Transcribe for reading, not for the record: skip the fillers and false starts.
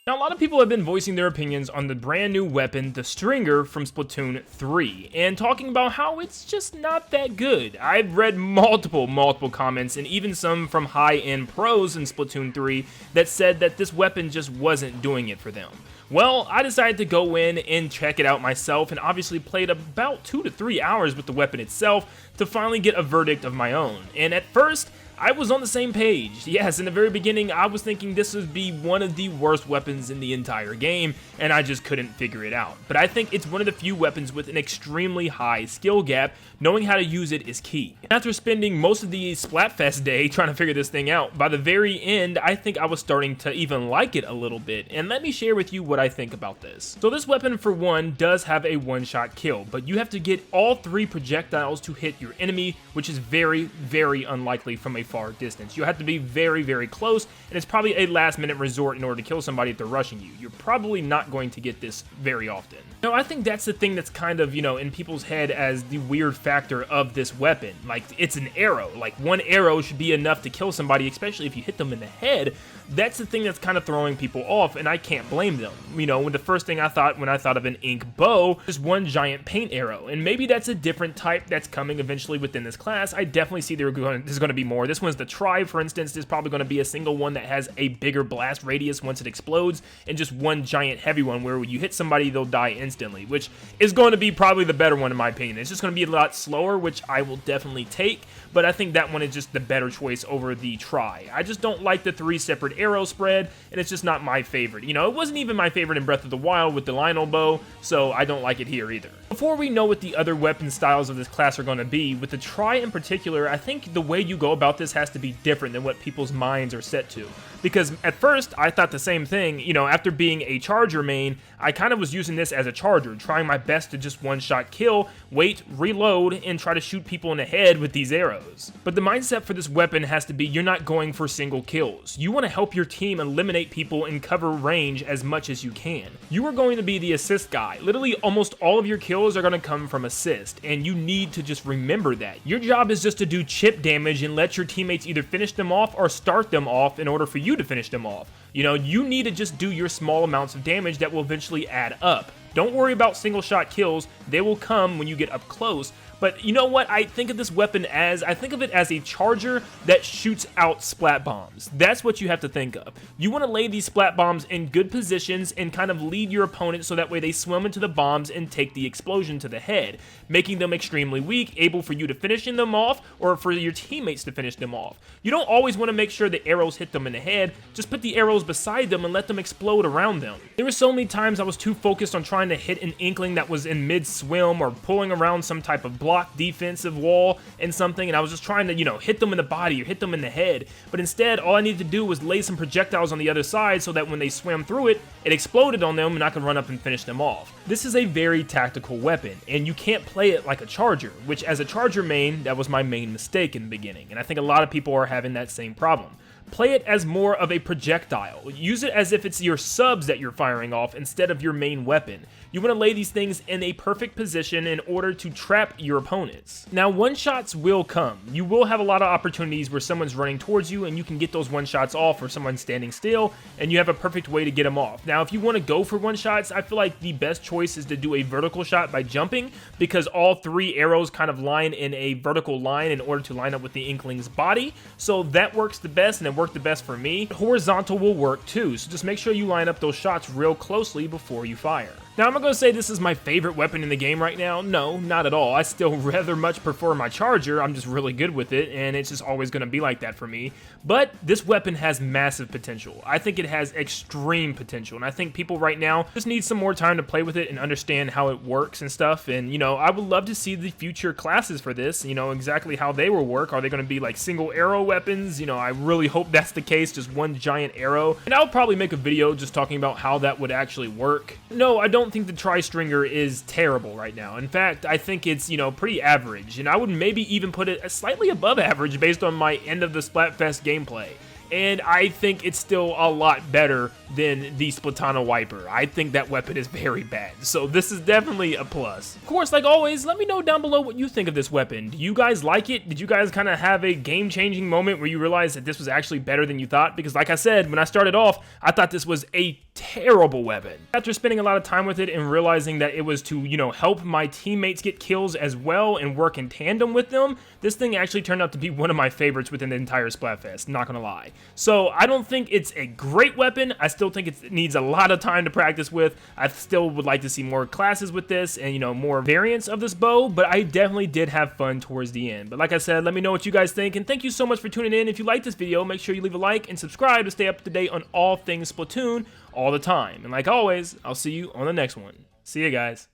Now, a lot of people have been voicing their opinions on the brand new weapon, the Stringer from Splatoon 3, and talking about how it's just not that good. I've read multiple comments, and even some from high-end pros in Splatoon 3 that said that this weapon just wasn't doing it for them. Well, I decided to go in and check it out myself, and obviously played about 2 to 3 hours with the weapon itself to finally get a verdict of my own. And at first, I was on the same page. Yes, in the very beginning, I was thinking this would be one of the worst weapons in the entire game, and I just couldn't figure it out. But I think it's one of the few weapons with an extremely high skill gap. Knowing how to use it is key. After spending most of the Splatfest day trying to figure this thing out, by the very end, I think I was starting to even like it a little bit, and let me share with you what I think about this. So this weapon, for one, does have a one-shot kill, but you have to get all 3 projectiles to hit your enemy, which is very, very unlikely from a far distance. You have to be very, very close, and it's probably a last-minute resort in order to kill somebody if they're rushing you. You're probably not going to get this very often. Now, I think that's the thing that's kind of, in people's head as the weird factor of this weapon. Like, it's an arrow. Like, one arrow should be enough to kill somebody, especially if you hit them in the head. That's the thing that's kind of throwing people off, and I can't blame them. When the first thing I thought when I thought of an ink bow is one giant paint arrow, and maybe that's a different type that's coming eventually within this class. I definitely see there's going to be more. This one's the Tribe, for instance. There's probably going to be a single one that has a bigger blast radius once it explodes, and just one giant heavy one where when you hit somebody, they'll die instantly, which is going to be probably the better one in my opinion. It's just going to be a lot slower, which I will definitely take, but I think that one is just the better choice over the Try. I just don't like the 3 separate arrow spread, and it's just not my favorite. It wasn't even my favorite in Breath of the Wild with the Lionel bow, so I don't like it here either. Before we know what the other weapon styles of this class are going to be, with the Try in particular, I think the way you go about this has to be different than what people's minds are set to. Because at first, I thought the same thing. After being a charger main, I kind of was using this as a charger, trying my best to just one-shot kill, wait, reload, and try to shoot people in the head with these arrows. But the mindset for this weapon has to be you're not going for single kills. You want to help your team eliminate people and cover range as much as you can. You are going to be the assist guy. Literally, almost all of your kills are going to come from assist, and you need to just remember that. Your job is just to do chip damage and let your teammates either finish them off or start them off in order for you to finish them off. You need to just do your small amounts of damage that will eventually add up. Don't worry about single shot kills. They will come when you get up close. But you know what? I think of this weapon as, I think of it as a charger that shoots out splat bombs. That's what you have to think of. You want to lay these splat bombs in good positions and kind of lead your opponent so that way they swim into the bombs and take the explosion to the head, making them extremely weak, able for you to finish them off or for your teammates to finish them off. You don't always want to make sure the arrows hit them in the head. Just put the arrows beside them and let them explode around them. There were so many times I was too focused on trying to hit an inkling that was in mid-swim or pulling around some type of block defensive wall and something, and I was just trying to, hit them in the body or hit them in the head, but instead all I needed to do was lay some projectiles on the other side so that when they swam through it, it exploded on them and I could run up and finish them off. This is a very tactical weapon, and you can't play it like a charger, which as a charger main, that was my main mistake in the beginning, and I think a lot of people are having that same problem. Play it as more of a projectile. Use it as if it's your subs that you're firing off instead of your main weapon. You want to lay these things in a perfect position in order to trap your opponents. Now, one-shots will come. You will have a lot of opportunities where someone's running towards you and you can get those one-shots off, or someone's standing still and you have a perfect way to get them off. Now, if you want to go for one-shots, I feel like the best choice is to do a vertical shot by jumping, because all 3 arrows kind of line in a vertical line in order to line up with the Inkling's body. So that works the best, and it worked the best for me. Horizontal will work too, so just make sure you line up those shots real closely before you fire. Now, I'm not going to say this is my favorite weapon in the game right now. No, not at all. I still rather much prefer my charger. I'm just really good with it, and it's just always going to be like that for me. But this weapon has massive potential. I think it has extreme potential, and I think people right now just need some more time to play with it and understand how it works and stuff. And, I would love to see the future classes for this, exactly how they will work. Are they going to be like single arrow weapons? I really hope that's the case, just one giant arrow. And I'll probably make a video just talking about how that would actually work. No, I don't think the Tri-Stringer is terrible right now. In fact, I think it's, pretty average, and I would maybe even put it slightly above average based on my end of the Splatfest gameplay. and I think it's still a lot better than the Splatana Wiper. I think that weapon is very bad, so this is definitely a plus. Of course, like always, let me know down below what you think of this weapon. Do you guys like it? Did you guys kind of have a game-changing moment where you realized that this was actually better than you thought? Because like I said, when I started off, I thought this was a terrible weapon. After spending a lot of time with it and realizing that it was to, you know, help my teammates get kills as well and work in tandem with them, this thing actually turned out to be one of my favorites within the entire Splatfest, not gonna lie. So I don't think it's a great weapon. I still think it needs a lot of time to practice with. I still would like to see more classes with this and, you know, more variants of this bow, but I definitely did have fun towards the end. But like I said, let me know what you guys think, and thank you so much for tuning in. If you like this video, make sure you leave a like and subscribe to stay up to date on all things Splatoon all the time. And like always, I'll see you on the next one. See you guys.